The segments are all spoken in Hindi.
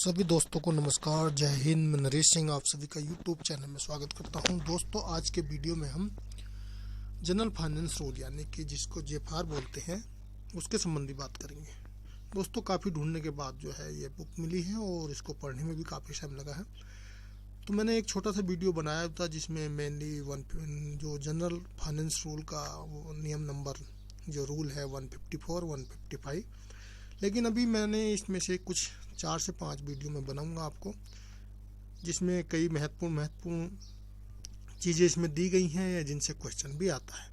सभी दोस्तों को नमस्कार, जय हिंद। मैं नरेश सिंह आप सभी का यूट्यूब चैनल में स्वागत करता हूं। दोस्तों, आज के वीडियो में हम जनरल फाइनेंस रूल यानी कि जिसको जेफआर बोलते हैं उसके संबंधी बात करेंगे। दोस्तों, काफ़ी ढूंढने के बाद जो है ये बुक मिली है और इसको पढ़ने में भी काफ़ी टाइम लगा है। तो मैंने एक छोटा सा वीडियो बनाया था जिसमें मेनली जो जनरल फाइनेंस रूल का वो नियम नंबर जो रूल है 154, 155, लेकिन अभी मैंने इसमें से कुछ 4 से 5 वीडियो में बनाऊंगा आपको, जिसमें कई महत्वपूर्ण चीज़ें इसमें दी गई हैं या जिनसे क्वेश्चन भी आता है।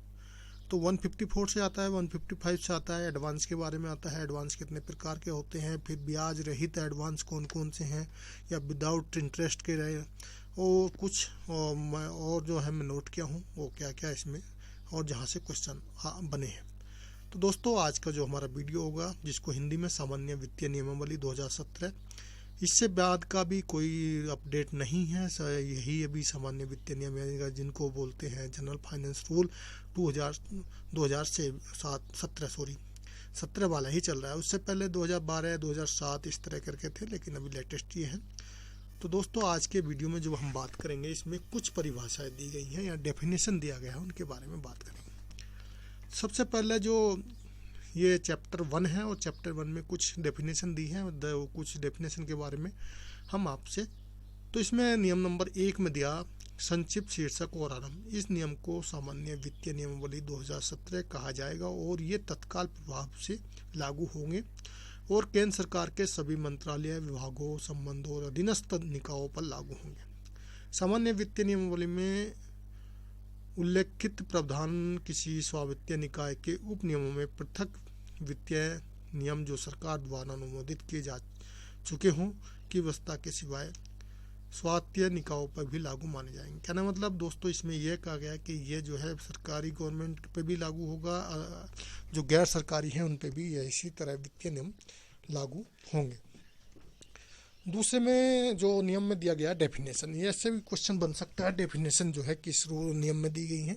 तो 154 से आता है, 155 से आता है, एडवांस के बारे में आता है, एडवांस कितने प्रकार के होते हैं, फिर ब्याज रहित एडवांस कौन कौन से हैं या विदाउट इंटरेस्ट के रहे, और कुछ और जो है मैं नोट किया हूँ वो क्या क्या इसमें और जहाँ से क्वेश्चन बने हैं। तो दोस्तों, आज का जो हमारा वीडियो होगा जिसको हिंदी में सामान्य वित्तीय नियमावली 2017, इससे बाद का भी कोई अपडेट नहीं है। यही अभी सामान्य वित्तीय नियम जिनको बोलते हैं जनरल फाइनेंस रूल 2017 वाला ही चल रहा है। उससे पहले 2012 2007 इस तरह करके थे, लेकिन अभी लेटेस्ट ये है। तो दोस्तों, आज के वीडियो में जो हम बात करेंगे इसमें कुछ परिभाषाएं दी गई हैं या डेफिनेशन दिया गया है, उनके बारे में बात करेंगे। सबसे पहले जो ये चैप्टर 1 है और चैप्टर 1 में कुछ डेफिनेशन दी है, कुछ डेफिनेशन के बारे में हम आपसे। तो इसमें नियम नंबर 1 में दिया संक्षिप्त शीर्षक और आरंभ। इस नियम को सामान्य वित्तीय नियमावली 2017 कहा जाएगा और ये तत्काल प्रभाव से लागू होंगे और केंद्र सरकार के सभी मंत्रालय, विभागों, संबंधों और अधीनस्थ निकायों पर लागू होंगे। सामान्य वित्तीय नियमावली में उल्लेखित प्रावधान किसी स्वायत्त निकाय के उप नियमों में पृथक वित्तीय नियम जो सरकार द्वारा अनुमोदित किए जा चुके हों की व्यवस्था के सिवाय स्वायत्त निकायों पर भी लागू माने जाएंगे। कहना मतलब दोस्तों, इसमें यह कहा गया कि ये जो है सरकारी गवर्नमेंट पे भी लागू होगा, जो गैर सरकारी हैं उन पे भी इसी तरह वित्तीय नियम लागू होंगे। दूसरे में जो नियम में दिया गया डेफिनेशन, ये ऐसे भी क्वेश्चन बन सकता है डेफिनेशन जो है किस नियम में दी गई है।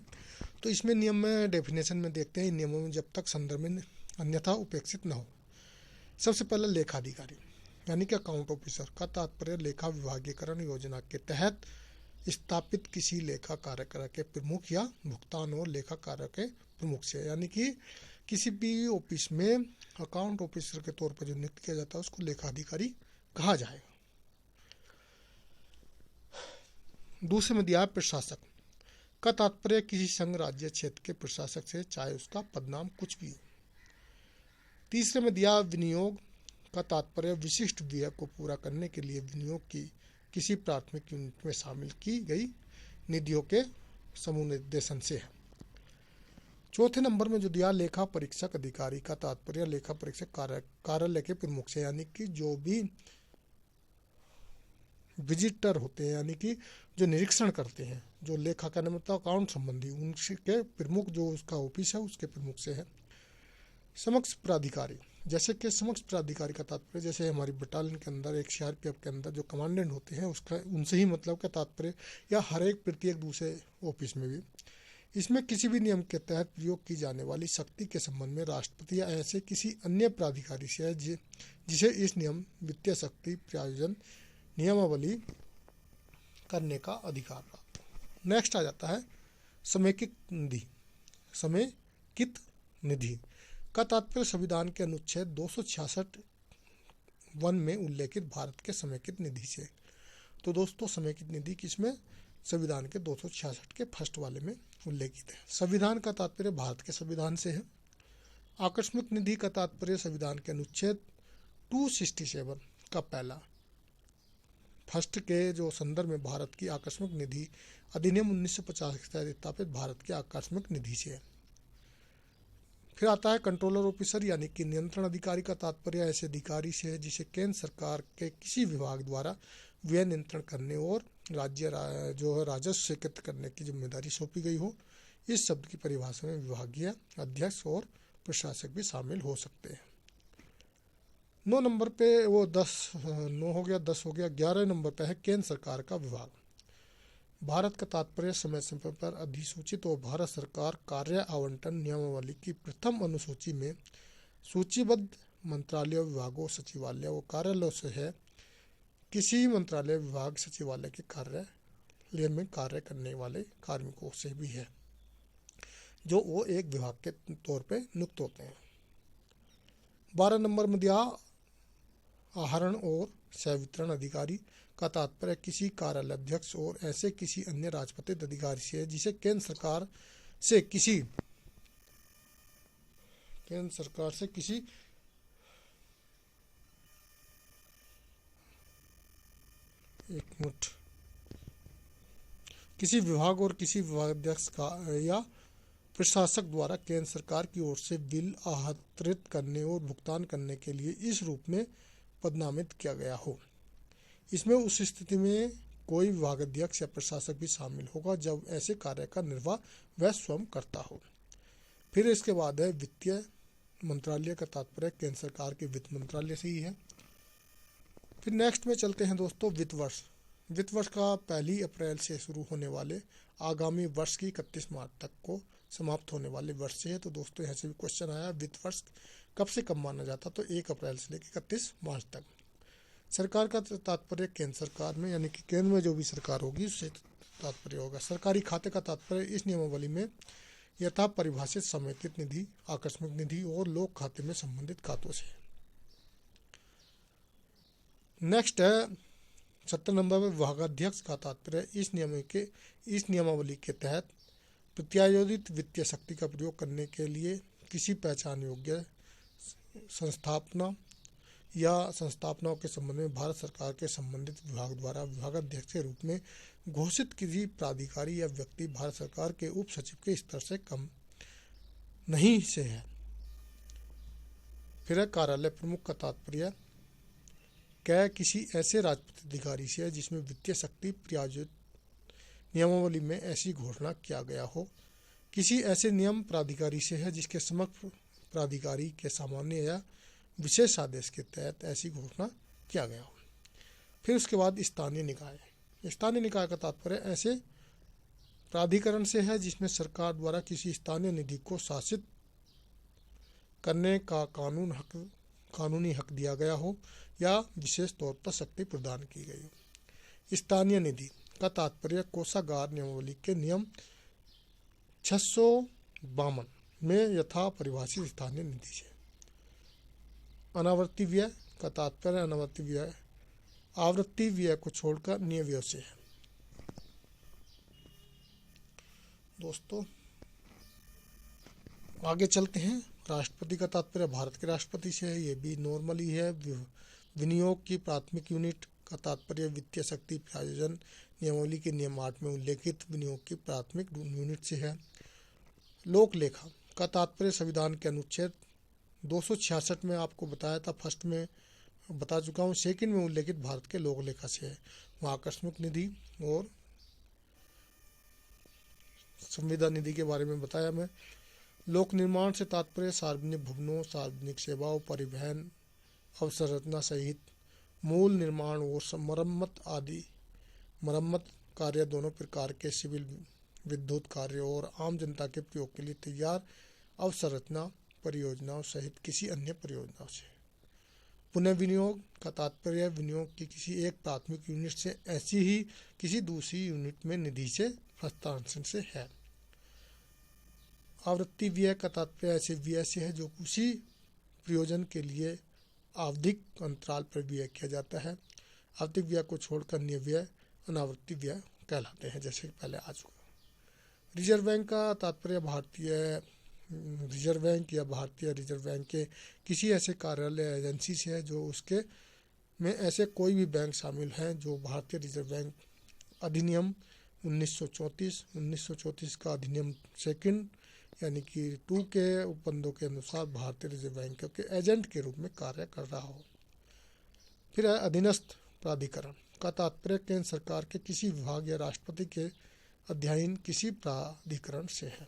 तो इसमें नियम में डेफिनेशन में देखते हैं नियमों में जब तक संदर्भ में अन्यथा उपेक्षित न हो। सबसे पहले लेखाधिकारी यानी कि अकाउंट ऑफिसर का तात्पर्य लेखा विभागीकरण योजना के तहत स्थापित किसी लेखा कार्यक्रम के प्रमुख या भुगतान और लेखा कार्य के प्रमुख से, यानी कि किसी भी ऑफिस में अकाउंट ऑफिसर के तौर पर जो नियुक्त किया जाता है उसको लेखाधिकारी कहा जाएगा। दूसरे में दिया प्रशासक का तात्पर्य किसी संघ राज्य क्षेत्र के प्रशासक से, चाहे उसका पदनाम कुछ भी हो। तीसरे में दिया विनियोग का तात्पर्य विशिष्ट व्यय को पूरा करने के लिए विनियोग की किसी प्राथमिक यूनिट में शामिल की गई निधियों के समूह निर्देशन से है। चौथे नंबर में जो दिया लेखा परीक्षक अधिकारी का तात्पर्य लेखा परीक्षक कार्यालय के प्रमुख से, यानी कि जो भी विजिटर होते हैं, यानी कि जो निरीक्षण करते हैं, जो लेखा करने मतलब अकाउंट संबंधी, उनके प्रमुख जो उसका ऑफिस है उसके प्रमुख से है। समक्ष प्राधिकारी, जैसे कि समक्ष प्राधिकारी का तात्पर्य जैसे हमारी बटालियन के अंदर एक सीआरपीएफ के अंदर जो कमांडेंट होते हैं उसका उनसे ही मतलब का तात्पर्य, या हर एक प्रत्येक दूसरे ऑफिस में भी। इसमें किसी भी नियम के तहत प्रयोग की जाने वाली शक्ति के संबंध में राष्ट्रपति या ऐसे किसी अन्य प्राधिकारी से है जिसे इस नियम वित्तीय शक्ति प्रायोजन नियमावली करने का अधिकार प्राप्त। नेक्स्ट आ जाता है समेकित निधि। समेकित निधि का तात्पर्य संविधान के अनुच्छेद 266(1) में उल्लेखित भारत के समेकित निधि से। तो दोस्तों, समेकित निधि किसमें? संविधान के 266 के फर्स्ट वाले में उल्लेखित है। संविधान का तात्पर्य भारत के संविधान से है। आकस्मिक निधि का तात्पर्य संविधान के अनुच्छेद 267 का पहला फर्स्ट के जो संदर्भ में भारत की आकस्मिक निधि अधिनियम 1950 के तहत स्थापित भारत की आकस्मिक निधि से है। फिर आता है कंट्रोलर ऑफिसर यानी कि नियंत्रण अधिकारी का तात्पर्य ऐसे अधिकारी से है जिसे केंद्र सरकार के किसी विभाग द्वारा व्यय नियंत्रण करने और राज्य जो है राजस्व एकत्र करने की जिम्मेदारी सौंपी गई हो। इस शब्द की परिभाषा में विभागीय अध्यक्ष और प्रशासक भी शामिल हो सकते हैं। 9 नंबर पे वो 9 हो गया, 10 हो गया। 11 नंबर पे है केंद्र सरकार का विभाग। भारत का तात्पर्य समय समय पर अधिसूचित और भारत सरकार कार्य आवंटन नियमावली की प्रथम अनुसूची में सूचीबद्ध मंत्रालयों, विभागों, सचिवालय और कार्यालयों से है किसी मंत्रालय, विभाग, सचिवालय के कार्यालय में कार्य करने वाले कार्मिकों से भी है, जो वो एक विभाग के तौर पे नियुक्त होते हैं। 12 नंबर मध्य आहरण और संवितरण अधिकारी का तात्पर्य किसी कार्यालय अध्यक्ष और ऐसे किसी अन्य राजपत्रित अधिकारी से है जिसे केंद्र सरकार से किसी किसी विभाग और किसी विभागाध्यक्ष का या प्रशासक द्वारा केंद्र सरकार की ओर से बिल आहरित करने और भुगतान करने के लिए इस रूप में पदनामित किया गया हो। इसमें उस स्थिति में कोई विभागाध्यक्ष या प्रशासक भी शामिल होगा जब ऐसे कार्य का निर्वाह वह स्वयं करता हो। फिर इसके बाद है वित्तीय मंत्रालय का तात्पर्य केंद्र सरकार के वित्त मंत्रालय से ही है। फिर नेक्स्ट में चलते हैं दोस्तों वित्त वर्ष। वित्त वर्ष का 1 अप्रैल से शुरू होने वाले आगामी वर्ष की 31 मार्च तक को समाप्त होने वाले वर्ष से है। तो दोस्तों यहाँ से भी क्वेश्चन आया, वित्त वर्ष कब से कब माना जाता, तो 1 अप्रैल से लेकर 31 मार्च तक। सरकार का तात्पर्य केंद्र सरकार में, यानी कि केंद्र में जो भी सरकार होगी उससे तात्पर्य होगा। सरकारी खाते का तात्पर्य इस नियमावली में यथा परिभाषित समेकित निधि, आकस्मिक निधि और लोक खाते में संबंधित खातों से। नेक्स्ट है 70 नंबर में विभागाध्यक्ष का तात्पर्य इस नियमावली के तहत प्रत्यायोजित वित्तीय शक्ति का प्रयोग करने के लिए किसी पहचान योग्य संस्थापना या संस्थापनाओं के संबंध में भारत सरकार के संबंधित विभाग द्वारा विभागाध्यक्ष के रूप में घोषित किसी प्राधिकारी या व्यक्ति भारत सरकार के उप सचिव के स्तर से कम नहीं से है। फिर है कार्यालय प्रमुख का तात्पर्य किसी ऐसे राजपत्रित अधिकारी से है जिसमें वित्तीय शक्ति प्रयोजित नियमावली में ऐसी घोषणा किया गया हो। किसी ऐसे नियम प्राधिकारी से है जिसके समक्ष प्राधिकारी के सामान्य या विशेष आदेश के तहत ऐसी घोषणा किया गया हो। फिर उसके बाद स्थानीय निकाय। स्थानीय निकाय का तात्पर्य ऐसे प्राधिकरण से है जिसमें सरकार द्वारा किसी स्थानीय निधि को शासित करने का कानूनी हक दिया गया हो या विशेष तौर पर शक्ति प्रदान की गई हो। स्थानीय निधि का तात्पर्य कोषागार नियमावली के नियम 652 में यथा परिभाषित स्थानीय निधि से। अनावर्ती व्यय का तात्पर्य आवृत्ति व्यय को छोड़कर अन्य व्यय से है। दोस्तों आगे चलते हैं। राष्ट्रपति का तात्पर्य भारत के राष्ट्रपति से है, ये भी नॉर्मली है। विनियोग की प्राथमिक यूनिट का तात्पर्य वित्तीय शक्ति प्रायोजन नियमावली के नियम 8 में उल्लेखित विनियोग की प्राथमिक यूनिट से है। लोक लेखा का तात्पर्य संविधान के अनुच्छेद 266 में आपको बताया था, फर्स्ट में बता चुका हूँ, सेकंड में उल्लेखित भारत के लोक लेखा से है। वहाँ आकस्मिक निधि और संविदा निधि के बारे में बताया मैं। लोक निर्माण से तात्पर्य सार्वजनिक भवनों, सार्वजनिक सेवाओं, परिवहन अवसंरचना सहित मूल निर्माण और मरम्मत कार्य दोनों प्रकार के सिविल, विद्युत कार्य और आम जनता के प्रयोग के लिए तैयार अवसंरचना परियोजनाओं सहित किसी अन्य परियोजनाओं से। पुनर्विनियोग का तात्पर्य विनियोग की किसी एक प्राथमिक यूनिट से ऐसी ही किसी दूसरी यूनिट में निधि से हस्तांतरण से है। आवृत्ति व्यय का तात्पर्य ऐसे व्यय से है जो उसी प्रयोजन के लिए आवधिक अंतराल पर व्यय किया जाता है। आवधिक व्यय को छोड़कर अन्य व्यय अनावृत्ति व्यय कहलाते हैं, जैसे पहले आ चुका। रिजर्व बैंक का तात्पर्य भारतीय रिजर्व बैंक या भारतीय रिजर्व बैंक के किसी ऐसे कार्यालय एजेंसी से है जो उसके में ऐसे कोई भी बैंक शामिल हैं जो भारतीय रिजर्व बैंक अधिनियम 1934 का अधिनियम सेकंड यानी कि 2 के उपबंधों के अनुसार भारतीय रिजर्व बैंक के एजेंट के रूप में कार्य कर रहा हो। फिर है अधीनस्थ प्राधिकरण का तात्पर्य केंद्र सरकार के किसी विभाग या राष्ट्रपति के अधीन किसी प्राधिकरण से है।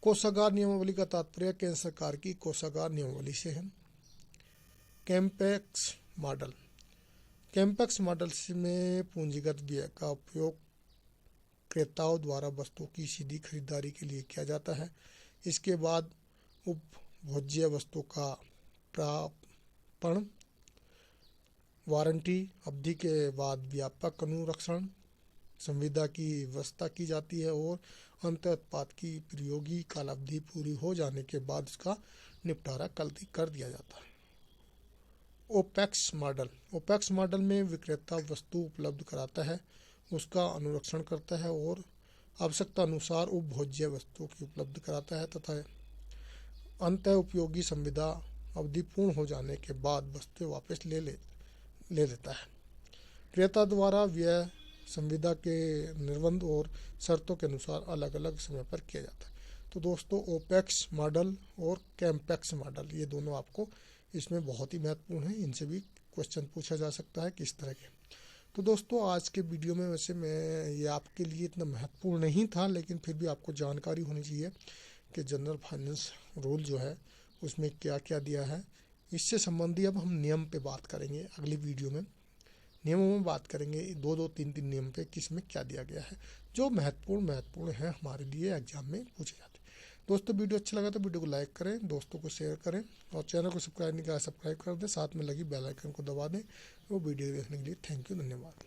कोषागार नियमावली का तात्पर्य केंद्र सरकार की कोषागार नियमावली से है। कैम्पेक्स मॉडल में पूंजीगत व्यय का उपयोग क्रेताओं द्वारा वस्तुओं की सीधी खरीदारी के लिए किया जाता है। इसके बाद उपभोज्य वस्तुओं का प्रापण वारंटी अवधि के बाद व्यापक अनुरक्षण संविदा की व्यवस्था की जाती है और अंत उत्पाद की प्रयोगी कालावधि पूरी हो जाने के बाद उसका निपटारा कर दिया जाता है। ओपेक्स मॉडल में विक्रेता वस्तु उपलब्ध कराता है, उसका अनुरक्षण करता है और आवश्यकता अनुसार उपभोज्य वस्तुओं की उपलब्ध कराता है तथा अंत उपयोगी संविदा अवधि पूर्ण हो जाने के बाद वस्तु वापस ले लेता है। क्रेता द्वारा व्यय संविदा के निर्बंध और शर्तों के अनुसार अलग अलग समय पर किया जाता है। तो दोस्तों ओपेक्स मॉडल और कैम्पेक्स मॉडल ये दोनों आपको इसमें बहुत ही महत्वपूर्ण है, इनसे भी क्वेश्चन पूछा जा सकता है किस तरह के। तो दोस्तों आज के वीडियो में वैसे मैं ये आपके लिए इतना महत्वपूर्ण नहीं था, लेकिन फिर भी आपको जानकारी होनी चाहिए कि जनरल फाइनेंस रूल जो है उसमें क्या क्या दिया है। इससे संबंधी अब हम नियम पे बात करेंगे अगली वीडियो में। नियमों में बात करेंगे 2-3 नियम पे किसमें क्या दिया गया है जो महत्वपूर्ण है हमारे लिए एग्जाम में पूछे जाते हैं। दोस्तों वीडियो अच्छा लगा तो वीडियो को लाइक करें, दोस्तों को शेयर करें और चैनल को सब्सक्राइब नहीं करा सब्सक्राइब कर दें, साथ में लगी बेल आइकन को दबा दें। वो वीडियो देखने के लिए थैंक यू, धन्यवाद।